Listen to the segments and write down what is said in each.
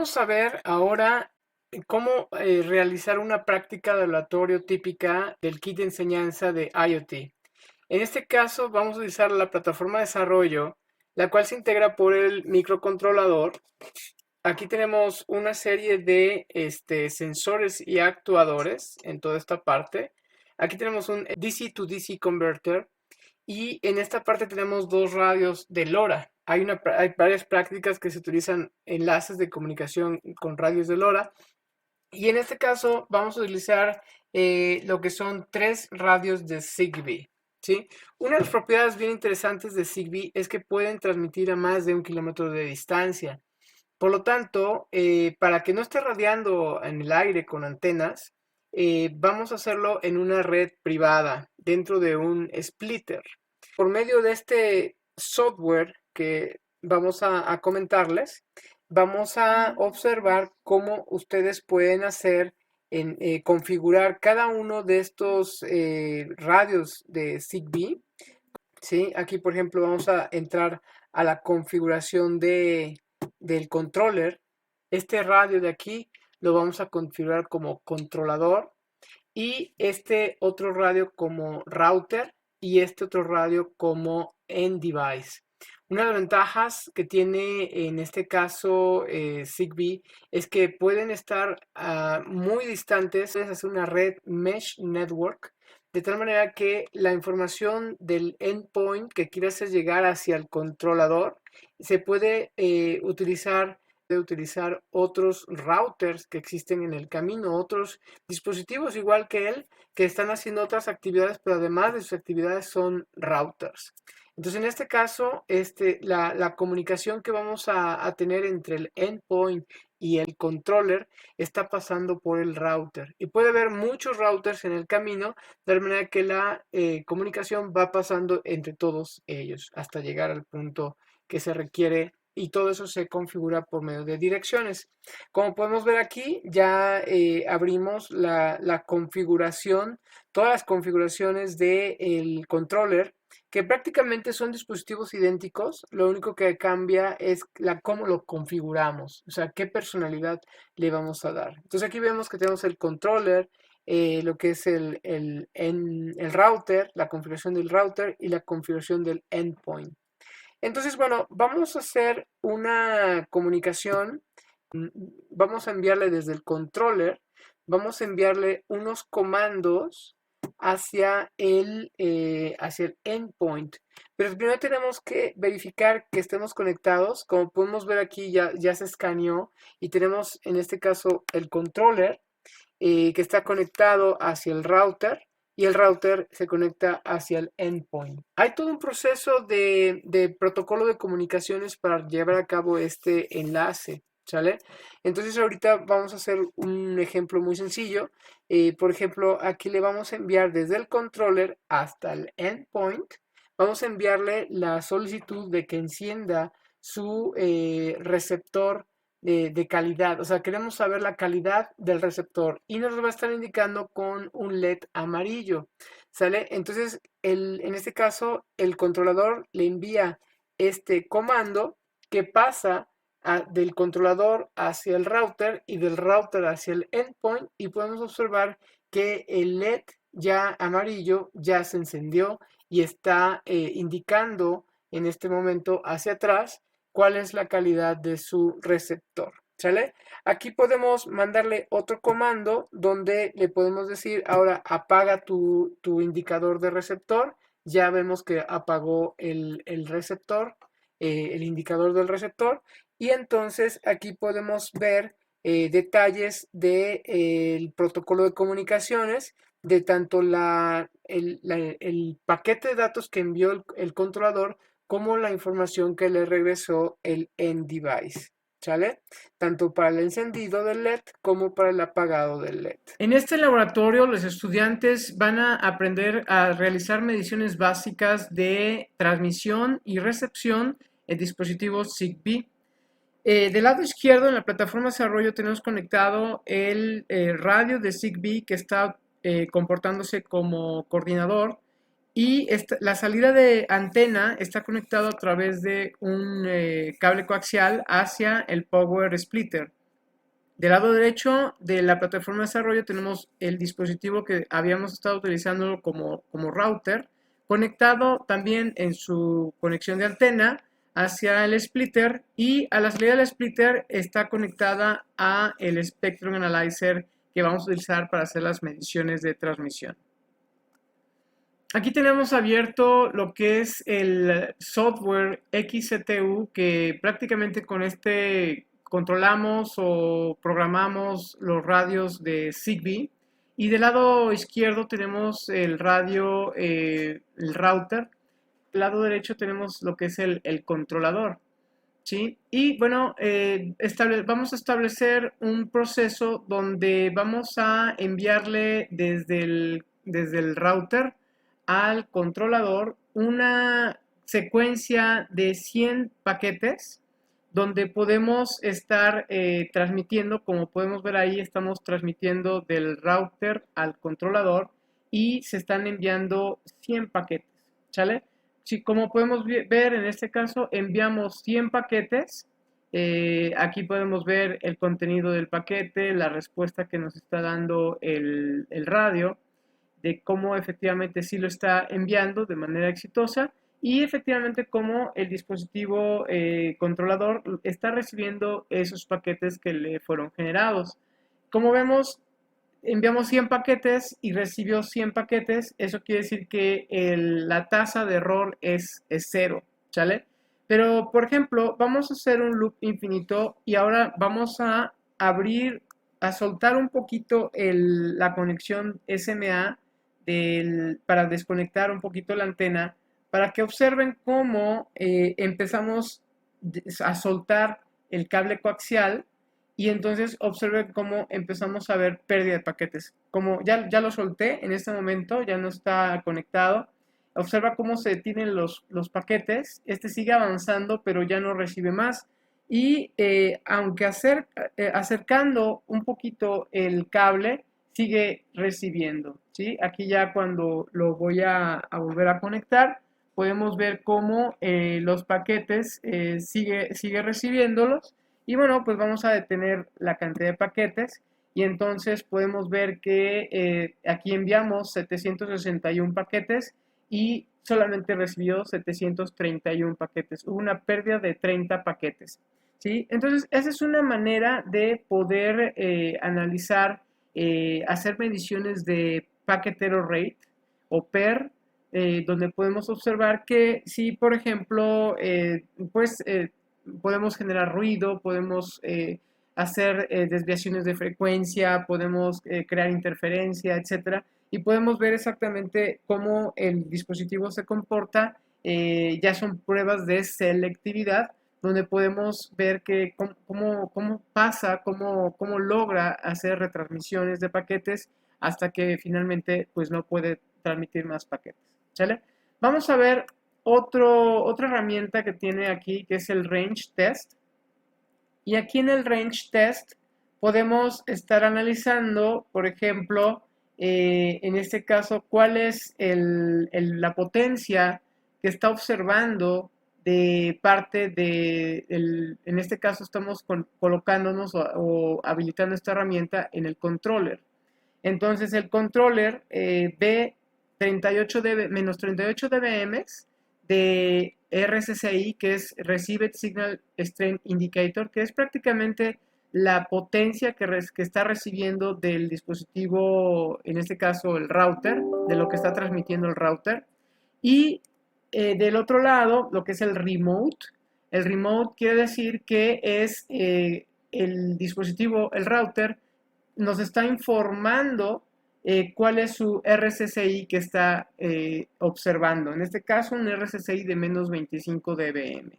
Vamos a ver ahora cómo realizar una práctica de oratorio típica del kit de enseñanza de IoT. En este caso vamos a utilizar la plataforma de desarrollo, la cual se integra por el microcontrolador. Aquí tenemos una serie de sensores y actuadores en toda esta parte. Aquí tenemos un DC to DC converter y en esta parte tenemos dos radios de LoRa. Hay varias prácticas que se utilizan enlaces de comunicación con radios de LoRa. Y en este caso vamos a utilizar lo que son tres radios de Zigbee. ¿Sí? Una de las propiedades bien interesantes de Zigbee es que pueden transmitir a más de 1 kilómetro de distancia. Por lo tanto, para que no esté radiando en el aire con antenas, vamos a hacerlo en una red privada dentro de un splitter. Por medio de este software que vamos a comentarles, vamos a observar cómo ustedes pueden hacer configurar cada uno de estos radios de Zigbee. ¿Sí? Aquí, por ejemplo, vamos a entrar a la configuración del controller. Este radio de aquí lo vamos a configurar como controlador y este otro radio como router y este otro radio como end device. Una de las ventajas que tiene en este caso Zigbee es que pueden estar muy distantes, es hacer una red mesh network, de tal manera que la información del endpoint que quiere hacer llegar hacia el controlador se puede utilizar otros routers que existen en el camino, otros dispositivos igual que él, que están haciendo otras actividades, pero además de sus actividades son routers. Entonces, en este caso, la comunicación que vamos a tener entre el endpoint y el controller está pasando por el router. Y puede haber muchos routers en el camino, de manera que la comunicación va pasando entre todos ellos hasta llegar al punto que se requiere, y todo eso se configura por medio de direcciones. Como podemos ver aquí, ya abrimos la configuración, todas las configuraciones del controller, que prácticamente son dispositivos idénticos. Lo único que cambia es cómo lo configuramos, o sea, qué personalidad le vamos a dar. Entonces aquí vemos que tenemos el controller, lo que es el router, la configuración del router y la configuración del endpoint. Entonces, bueno, vamos a hacer una comunicación. Vamos a enviarle desde el controller, vamos a enviarle unos comandos hacia el endpoint. Pero primero tenemos que verificar que estemos conectados. Como podemos ver aquí, ya se escaneó y tenemos en este caso el controller que está conectado hacia el router y el router se conecta hacia el endpoint. Hay todo un proceso de protocolo de comunicaciones para llevar a cabo este enlace, ¿sale? Entonces ahorita vamos a hacer un ejemplo muy sencillo. Por ejemplo, aquí le vamos a enviar desde el controller hasta el endpoint. Vamos a enviarle la solicitud de que encienda su receptor de calidad. O sea, queremos saber la calidad del receptor y nos lo va a estar indicando con un LED amarillo, ¿sale? Entonces, en este caso, el controlador le envía este comando que pasa del controlador hacia el router y del router hacia el endpoint, y podemos observar que el LED ya amarillo ya se encendió y está indicando en este momento hacia atrás cuál es la calidad de su receptor, ¿sale? Aquí podemos mandarle otro comando donde le podemos decir, ahora apaga tu indicador de receptor. Ya vemos que apagó el receptor, el indicador del receptor, y entonces aquí podemos ver detalles del protocolo de comunicaciones, de tanto el paquete de datos que envió el controlador como la información que le regresó el end device, ¿sale? Tanto para el encendido del LED como para el apagado del LED. En este laboratorio, los estudiantes van a aprender a realizar mediciones básicas de transmisión y recepción en dispositivos Zigbee. Del lado izquierdo, en la plataforma de desarrollo, tenemos conectado el radio de Zigbee que está comportándose como coordinador, y la salida de antena está conectado a través de un cable coaxial hacia el Power Splitter. Del lado derecho de la plataforma de desarrollo tenemos el dispositivo que habíamos estado utilizando como router, conectado también en su conexión de antena hacia el splitter, y a la salida del splitter está conectada a el Spectrum Analyzer que vamos a utilizar para hacer las mediciones de transmisión. Aquí tenemos abierto lo que es el software XCTU, que prácticamente con este controlamos o programamos los radios de Zigbee. Y del lado izquierdo tenemos el radio, el router. Del lado derecho tenemos lo que es el controlador, ¿sí? Y bueno, vamos a establecer un proceso donde vamos a enviarle desde el router al controlador una secuencia de 100 paquetes donde podemos estar transmitiendo. Como podemos ver ahí, estamos transmitiendo del router al controlador y se están enviando 100 paquetes, ¿sale? Sí, como podemos ver, en este caso enviamos 100 paquetes. Aquí podemos ver el contenido del paquete, la respuesta que nos está dando el radio, de cómo efectivamente sí lo está enviando de manera exitosa, y efectivamente cómo el dispositivo controlador está recibiendo esos paquetes que le fueron generados. Como vemos, enviamos 100 paquetes y recibió 100 paquetes. Eso quiere decir que la tasa de error es cero, ¿sale? Pero, por ejemplo, vamos a hacer un loop infinito y ahora vamos a abrir, a soltar un poquito la conexión SMA para desconectar un poquito la antena, para que observen cómo empezamos a soltar el cable coaxial, y entonces observen cómo empezamos a ver pérdida de paquetes. Como ya lo solté en este momento, ya no está conectado. Observa cómo se detienen los paquetes. Este sigue avanzando, pero ya no recibe más. Y aunque acercando un poquito el cable, sigue recibiendo, ¿sí? Aquí ya cuando lo voy a volver a conectar, podemos ver cómo los paquetes sigue recibiéndolos. Y bueno, pues vamos a detener la cantidad de paquetes y entonces podemos ver que aquí enviamos 761 paquetes y solamente recibió 731 paquetes. Hubo una pérdida de 30 paquetes, ¿sí? Entonces, esa es una manera de poder analizar, hacer mediciones de packet error rate o PER, donde podemos observar que si, por ejemplo, podemos generar ruido, podemos hacer desviaciones de frecuencia, podemos crear interferencia, etcétera, y podemos ver exactamente cómo el dispositivo se comporta. Ya son pruebas de selectividad, donde podemos ver cómo pasa, cómo logra hacer retransmisiones de paquetes hasta que finalmente pues no puede transmitir más paquetes, ¿sale? Vamos a ver otra herramienta que tiene aquí, que es el Range Test. Y aquí en el Range Test podemos estar analizando, por ejemplo, en este caso, cuál es la potencia que está observando de parte en este caso estamos colocándonos o habilitando esta herramienta en el controller. Entonces el controller ve 38 dB, menos 38 dBm de RSSI, que es Received Signal Strength Indicator, que es prácticamente la potencia que está recibiendo del dispositivo, en este caso el router, de lo que está transmitiendo el router. Y del otro lado, lo que es el remote. El remote quiere decir que es el dispositivo, el router, nos está informando cuál es su RSSI que está observando. En este caso, un RSSI de menos 25 dBm.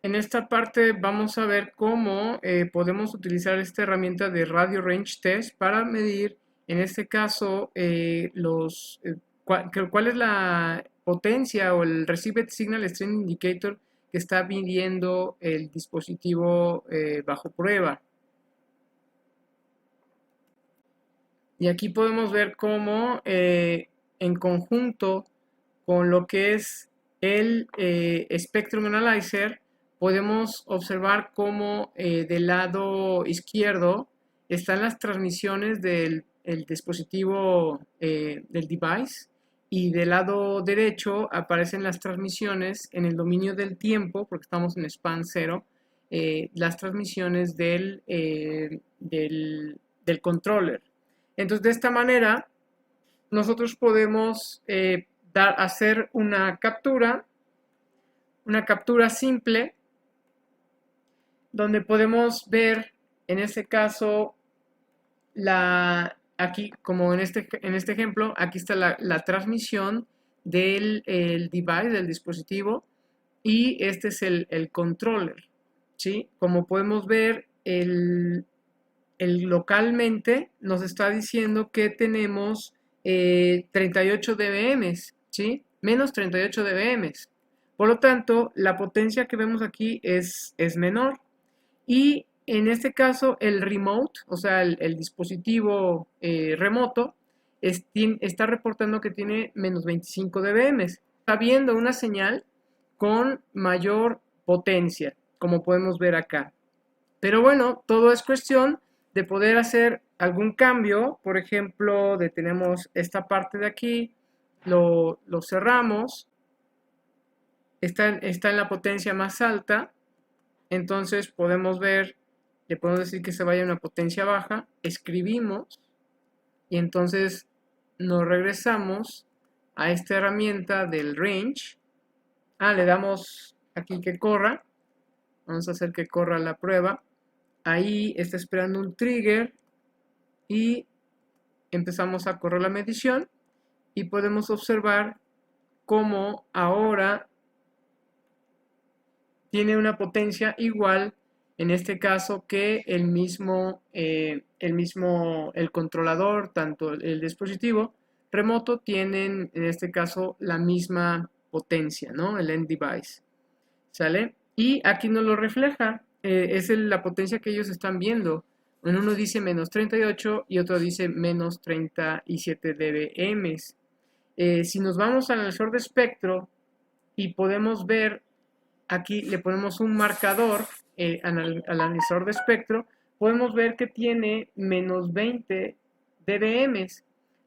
En esta parte vamos a ver cómo podemos utilizar esta herramienta de Radio Range Test para medir, en este caso, cuál es la potencia o el Received Signal Strength Indicator que está midiendo el dispositivo bajo prueba. Y aquí podemos ver cómo en conjunto con lo que es el Spectrum Analyzer podemos observar cómo del lado izquierdo están las transmisiones del dispositivo del device, y del lado derecho aparecen las transmisiones en el dominio del tiempo, porque estamos en span 0, las transmisiones del controller. Entonces, de esta manera, nosotros podemos hacer una captura simple, donde podemos ver, en este caso, aquí, como en este ejemplo, aquí está la transmisión del device, del dispositivo, y este es el controller, ¿sí? Como podemos ver, localmente nos está diciendo que tenemos 38 dBm, ¿sí? Menos 38 dBm. Por lo tanto, la potencia que vemos aquí es menor. Y en este caso, el remote, o sea, el dispositivo remoto, está reportando que tiene menos 25 dBm. Está viendo una señal con mayor potencia, como podemos ver acá. Pero bueno, todo es cuestión de poder hacer algún cambio. Por ejemplo, detenemos esta parte de aquí, lo cerramos, está en la potencia más alta. Entonces podemos ver, le podemos decir que se vaya a una potencia baja, escribimos y entonces nos regresamos a esta herramienta del range. Le damos aquí que corra, vamos a hacer que corra la prueba. Ahí está esperando un trigger y empezamos a correr la medición y podemos observar cómo ahora tiene una potencia igual, en este caso, que el controlador, tanto el dispositivo remoto, tienen en este caso la misma potencia, ¿no? El end device, ¿sale? Y aquí nos lo refleja, es la potencia que ellos están viendo. En uno dice menos 38 y otro dice menos 37 dBm. Si nos vamos al analizador de espectro y podemos ver, aquí le ponemos un marcador al analizador de espectro, podemos ver que tiene menos 20 dBm.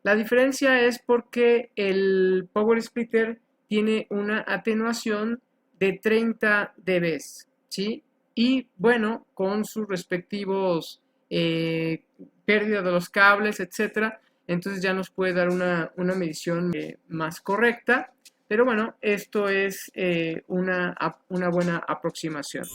La diferencia es porque el Power Splitter tiene una atenuación de 30 dB, ¿sí? Y bueno, con sus respectivos pérdida de los cables, etcétera, entonces ya nos puede dar una medición más correcta. Pero bueno, esto es una buena aproximación.